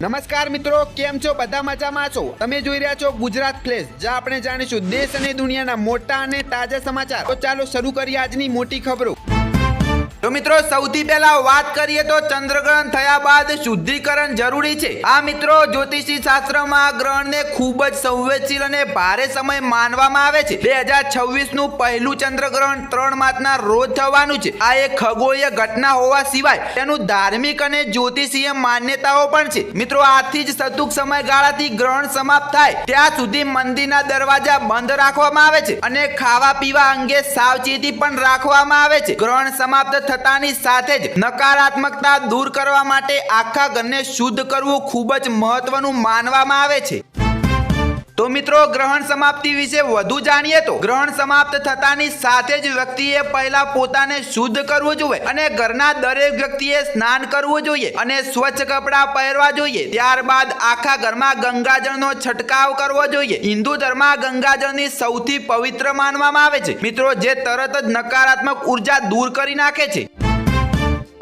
નમસ્કાર મિત્રો, કેમ છો? બધા મજામાં છો? તમે જોઈ રહ્યા છો ગુજરાત ફ્લેશ, જ્યાં આપણે જાણીશું દેશ અને દુનિયાના મોટા અને તાજા સમાચાર. તો ચાલો શરૂ કરીએ આજની મોટી ખબરો. તો મિત્રો, સૌથી પહેલા વાત કરીએ તો ચંદ્રગ્રહણ થયા બાદ શુદ્ધિકરણ જરૂરી છે. આ મિત્રો, જ્યોતિષી શાસ્ત્રમાં ગ્રહણને ખૂબ જ સંવેદનશીલ અને ભારે સમય માનવામાં આવે છે. 2026 નું પહેલું ચંદ્રગ્રહણ 3 માર્ચના રોજ થવાનું છે. આ એક ખગોળીય ઘટના હોવા સિવાય તેનું ધાર્મિક અને જ્યોતિષીય માન્યતાઓ પણ છે. મિત્રો, આથી જ સતૂક સમયગાળાથી ગ્રહણ સમાપ્ત થાય ત્યાં સુધી મંદિરના દરવાજા બંધ રાખવામાં આવે છે અને ખાવા પીવા અંગે સાવચેતી પણ રાખવામાં આવે છે. ગ્રહણ સમાપ્ત થતાની સાથે જ નકારાત્મકતા દૂર કરવા માટે આખા ઘરને શુદ્ધ કરવું ખૂબ જ મહત્વનું માનવામાં આવે છે. તો મિત્રો, ગ્રહણ સમાપ્તિ વિશે વધુ જાણીએ તો ગ્રહણ સમાપ્ત થતાની સાથે જ વ્યક્તિએ પહેલા પોતાને શુદ્ધ કરવું જોઈએ અને ઘરના દરેક વ્યક્તિએ સ્નાન કરવું જોઈએ અને સ્વચ્છ કપડાં પહેરવા જોઈએ. ત્યારબાદ આખા ઘરમાં ગંગાજળનો છંટકાવ કરવો જોઈએ. હિન્દુ ધર્મમાં ગંગાજળની સૌથી પવિત્ર માનવામાં આવે છે મિત્રો, જે તરત જ નકારાત્મક ઉર્જા દૂર કરી નાખે છે.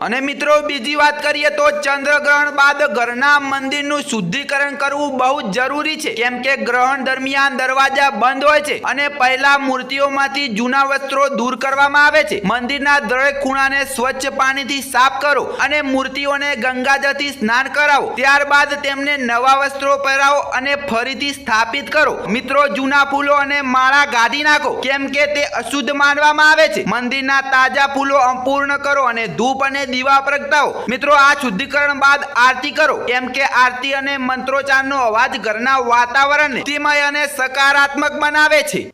અને મિત્રો, બીજી વાત કરીએ તો ચંદ્રગ્રહણ બાદ ઘરના મંદિરનું શુદ્ધિકરણ કરવું બહુ જ જરૂરી છે, કેમ કે ગ્રહણ દરમિયાન દરવાજા બંધ હોય છે અને પહેલા મૂર્તિઓમાંથી જૂના વસ્ત્રો દૂર કરવામાં આવે છે. મંદિરના દરેક ખૂણાને સ્વચ્છ પાણીથી સાફ કરો અને મૂર્તિઓને ગંગાજળથી સ્નાન કરાવો. ત્યારબાદ તેમને નવા વસ્ત્રો પહેરાવો અને ફરીથી સ્થાપિત કરો. મિત્રો, જૂના ફૂલો અને માળા કાઢી નાખો, કેમ કે તે અશુદ્ધ માનવામાં આવે છે. મંદિરના તાજા ફૂલો અપૂર્ણ કરો અને ધૂપ અને દીવા પ્રગટાવો. મિત્રો, આ શુદ્ધિકરણ બાદ આરતી કરો, કેમ કે આરતી અને મંત્રોચ્ચારનો અવાજ ઘરના વાતાવરણને શાંતિમય અને સકારાત્મક બનાવે છે.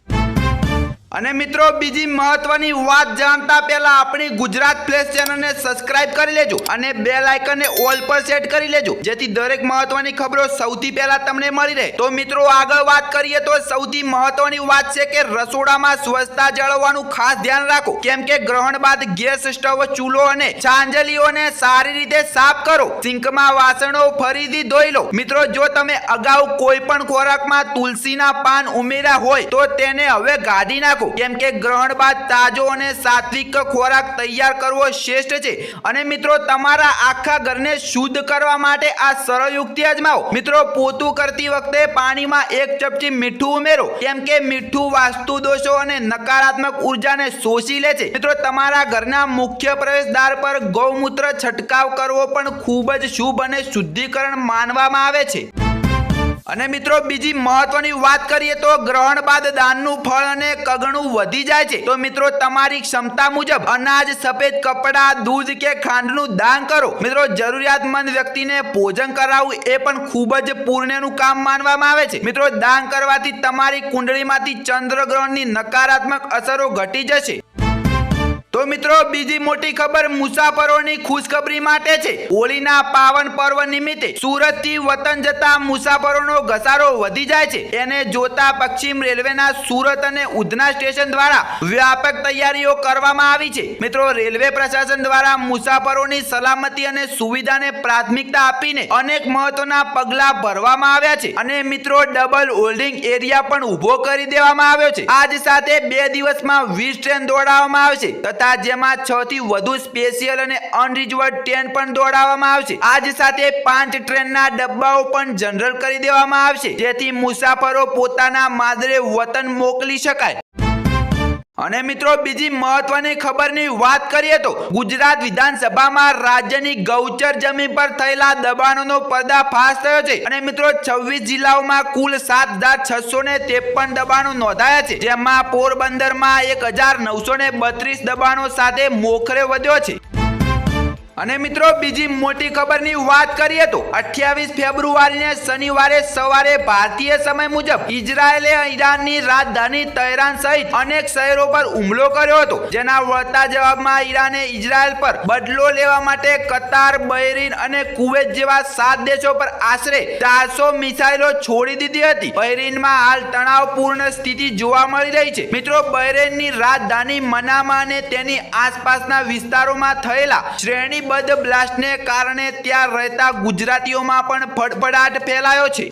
અને મિત્રો, બીજી મહત્વની વાત જાણતા પહેલા આપણી ગુજરાત ફ્લેશ ચેનલને સબસ્ક્રાઇબ કરી લેજો અને બેલ આઇકનને ઓલ પર સેટ કરી લેજો, જેથી દરેક મહત્વની ખબરો સૌથી પહેલા તમને મળી રહે. તો મિત્રો, આગળ વાત કરીએ તો સૌથી મહત્વની વાત છે કે રસોડામાં સ્વચ્છતા જાળવવાનું ખાસ ધ્યાન રાખો, કેમ કે ગ્રહણ બાદ ગેસ સ્ટવ, ચૂલો અને ચાંદલીઓને સારી રીતે સાફ કરો. સિંકમાં વાસણો ફરીથી ધોઈ લો. મિત્રો, જો તમે અગાઉ કોઈ પણ ખોરાકમાં તુલસીના પાન ઉમેર્યા હોય તો તેને હવે કાઢી નાખો, કેમ કે ગ્રહણ બાદ તાજો અને સાત્વિક ખોરાક તૈયાર કરવો શ્રેષ્ઠ છે. અને મિત્રો, તમારા આખા ઘરને શુદ્ધ કરવા માટે આ સરળ યુક્તિ અજમાવો. મિત્રો, પોતું કરતી વખતે પાણીમાં 1 ચમચી મીઠું ઉમેરો, કેમ કે મીઠું વાસ્તુ દોષો અને નકારાત્મક ઉર્જાને શોષી લે છે. મિત્રો, તમારા ઘરના મુખ્ય પ્રવેશદ્વાર પર ગૌમૂત્ર છંટકાવ કરવો પણ ખૂબ જ શુભ અને શુદ્ધિકરણ માનવામાં આવે છે. અને મિત્રો, બીજી મહત્વની વાત કરીએ તો ગ્રહણ બાદ દાનનું ફળ અને કગણું વધી જાય છે. તો મિત્રો, તમારી ક્ષમતા મુજબ અનાજ, સફેદ કપડાં, દૂધ કે ખાંડનું દાન કરો. મિત્રો, જરૂરિયાતમંદ વ્યક્તિને ભોજન કરાવવું એ પણ ખૂબ જ પુણ્યનું કામ માનવામાં આવે છે. મિત્રો, દાન કરવાથી તમારી કુંડળીમાંથી ચંદ્રગ્રહણની નકારાત્મક અસરો ઘટી જશે. તો મિત્રો, બીજી મોટી ખબર મુસાફરોની ખુશખબરી માટે છે. હોળીના પાવન પર્વ નિમિત્તે સુરતથી વતન જતા મુસાફરોનો ઘસારો વધી જાય છે. એને જોતા પશ્ચિમ રેલવેના સુરત અને ઉધના સ્ટેશન દ્વારા વ્યાપક તૈયારીઓ કરવામાં આવી છે. મિત્રો, રેલવે પ્રશાસન દ્વારા મુસાફરોની સલામતી અને સુવિધાને પ્રાથમિકતા આપીને અનેક મહત્વના પગલાં ભરવામાં આવ્યા છે. અને મિત્રો, ડબલ હોલ્ડિંગ એરિયા પણ ઊભો કરી દેવામાં આવ્યો છે. આજ સાથે 2 દિવસમાં 20 ટ્રેન દોડાવવામાં આવશે, જેમાં 6 થી વધુ સ્પેશિયલ અને અનરિઝર્વ્ડ ટ્રેન પણ દોડાવવામાં આવશે. આજ સાથે 5 ટ્રેનના ડબ્બાઓ પણ જનરલ કરી દેવામાં આવશે, જેથી મુસાફરો પોતાના માદરે વતન મોકલી શકાય. અને મિત્રો, બીજી મહત્વની ખબરની વાત કરીએ તો ગુજરાત વિધાનસભામાં રાજ્યની ગૌચર જમીન પર થયેલા દબાણોનો પર્દાફાશ થયો છે. અને મિત્રો, 26 જિલ્લાઓમાં કુલ 7653 દબાણો નોંધાયા છે, જેમાં પોરબંદરમાં 1932 દબાણો સાથે મોખરે વધ્યો છે. અને મિત્રો, બીજી મોટી ખબરની વાત કરીએ તો 28 ફેબ્રુઆરીને શનિવારે સવારે ભારતીય સમય મુજબ ઇઝરાયેલે ઈરાનની રાજધાની તહેરાન સહિત અનેક શહેરો પર હુમલો કર્યો હતો, જેના વળતા જવાબમાં ઈરાને ઇઝરાયેલ પર બદલો લેવા માટે કતાર, બહરીન અને કુવૈત જેવા 7 દેશો પર આશરે 400 મિસાઇલો છોડી દીધી હતી. બહરીનમાં હાલ તણાવપૂર્ણ સ્થિતિ જોવા મળી રહી છે. મિત્રો, બહરીનની રાજધાની મનામા અને તેની આસપાસના વિસ્તારોમાં થયેલા શ્રેણી બ્લાસ્ટને કારણે ત્યાં રહેતા ગુજરાતીઓમાં પણ ફડફડાટ ફેલાયો છે.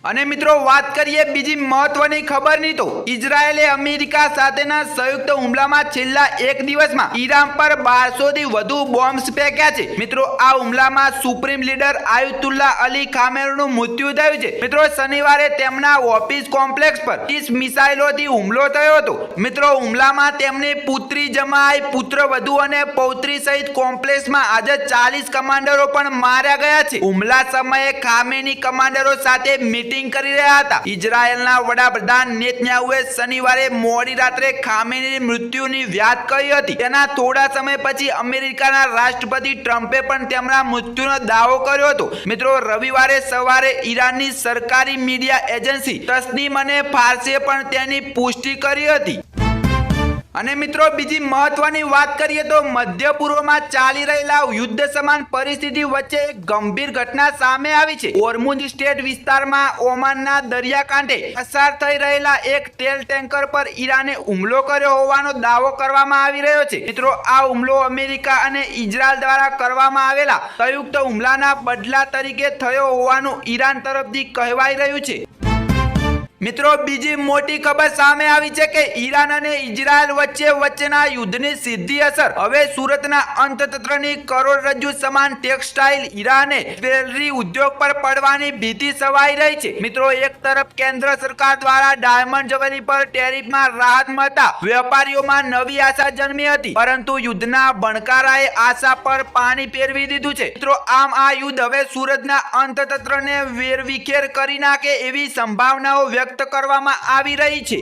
અને મિત્રો વાત કરીએ બીજી મહત્વની ખબરની તો ઇઝરાયેલે અમેરિકા સાથેના સંયુક્ત હુમલામાં છેલ્લા એક દિવસમાં ઈરાન પર 1200 થી વધુ બોમ્બ્સ ફેંક્યા છે। મિત્રો આ હુમલામાં સુપ્રીમ લીડર આયતુલ્લા અલી ખામેનીનું મૃત્યુ થયું છે। મિત્રો શનિવારે તેમના ઓફિસ કોમ્પ્લેક્સ પર 30 મિસાઇલોથી હુમલો થયો હતો। મિત્રો હુમલામાં તેમની પુત્રી જમાઈ પુત્રવધુ અને પૌત્રી સહિત કોમ્પ્લેક્સમાં આજે 40 કમાન્ડરો પણ માર્યા ગયા છે। હુમલા સમયે ખામેની કમાન્ડરો સાથે મીટિંગ કરી રહ્યા હતા। ઇઝરાયેલના વડાપ્રધાન નેતન્યાહુએ શનિવારે મોડી રાત્રે ખામેનીની મૃત્યુની વાત કરી હતી। તેના થોડા સમય પછી અમેરિકાના રાષ્ટ્રપતિ ટ્રમ્પે પણ તેમના મૃત્યુનો દાવો કર્યો હતો। મિત્રો રવિવારે સવારે ઈરાનની સરકારી મીડિયા એજન્સી તસ્નીમ અને ફાર્સે પણ તેની પુષ્ટિ કરી હતી। અને મિત્રો બીજી મહત્વની વાત કરીએ તો મધ્ય પૂર્વમાં ચાલી રહેલા યુદ્ધ સમાન પરિસ્થિતિ વચ્ચે એક ગંભીર ઘટના સામે આવી છે। હોર્મુઝ સ્ટ્રેટ વિસ્તારમાં ઓમાનના દરિયાકાંઠે પસાર થઈ રહેલા એક તેલ ટેન્કર પર ઈરાને હુમલો કર્યો હોવાનો દાવો કરવામાં આવી રહ્યો છે। મિત્રો આ હુમલો અમેરિકા અને ઇઝરાયલ દ્વારા કરવામાં આવેલા સંયુક્ત હુમલાના બદલા તરીકે થયો હોવાનું ઈરાન તરફથી કહેવાઈ રહ્યું છે। મિત્રો બીજી મોટી ખબર સામે આવી છે કે ઈરાન અને ઇઝરાયલ વચ્ચેના યુદ્ધની સીધી અસર હવે સુરતના અર્થતંત્રની કરોડરજ્જુ સમાન ટેક્સટાઇલ હીરાને જ્વેલરી ઉદ્યોગ પર પડવાની ભીતિ સવાઈ રહી છે। મિત્રો એક તરફ કેન્દ્ર સરકાર દ્વારા ડાયમંડ જ્વેલરી પર ટેરિફમાં રાહત મળતા વેપારીઓમાં નવી આશા જન્મી હતી, પરંતુ યુદ્ધના ભણકારાએ આશા પર પાણી ફેરવી દીધું છે। મિત્રો આમ આ યુદ્ધ હવે સુરતના અર્થતંત્રને વેરવિખેર કરી નાખે એવી સંભાવનાઓ વ્યક્ત કરવામાં આવી રહી છે।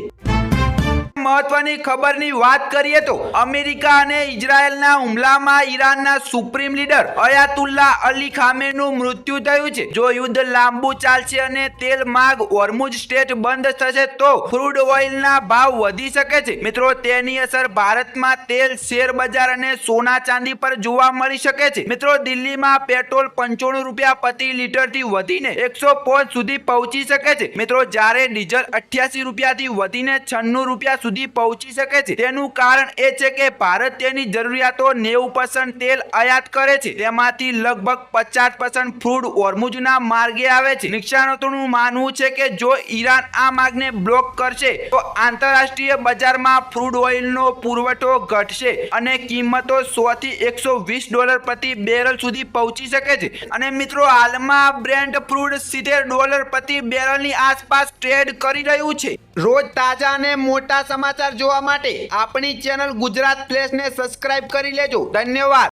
મહત્વની ખબરની વાત કરીએ તો અમેરિકા અને ઇઝરાયેલના હુમલામાં ઈરાનના સુપ્રીમ લીડર અયાતુલ્લા અલી ખામેનીનું મૃત્યુ થયું છે। જો યુદ્ધ લાંબુ ચાલશે અને તેલ માર્ગ હોર્મુઝ સ્ટ્રેટ બંધ થશે તો ક્રૂડ ઓઇલના ભાવ વધી શકે છે। મિત્રો તેની અસર ભારતમાં તેલ શેર બજાર અને સોના ચાંદી પર જોવા મળી શકે છે। મિત્રો દિલ્હીમાં પેટ્રોલ 95 રૂપિયા પ્રતિ લીટરથી વધીને 105 સુધી પહોંચી શકે છે। મિત્રો જ્યારે ડીઝલ 88 રૂપિયાથી વધીને 96 રૂપિયા સુધી પહોંચી શકે છે। તેનું કારણ એ છે કે ભારત તેની જરૂરિયાતો 90% તેલ આયાત કરે છે, તેમાંથી લગભગ 50% ક્રૂડ હોર્મુઝના માર્ગે આવે છે। નિષ્ણાતોનું માનવું છે કે જો ઈરાન આ માર્ગને બ્લોક કરશે તો આંતરરાષ્ટ્રીય બજારમાં ક્રૂડ ઓઇલનો પુરવઠો ઘટશે અને કિંમતો $100 થી $120 પ્રતિ બેરલ સુધી પહોંચી શકે છે। અને મિત્રો હાલમાં બ્રેન્ટ ક્રૂડ $70 પ્રતિ બેરલની આસપાસ ટ્રેડ કરી રહ્યું છે। રોજ તાજા અને મોટા સમાચાર જોવા માટે આપણી ચેનલ ગુજરાત ફ્લેશને સબસ્ક્રાઇબ કરી લેજો। ધન્યવાદ।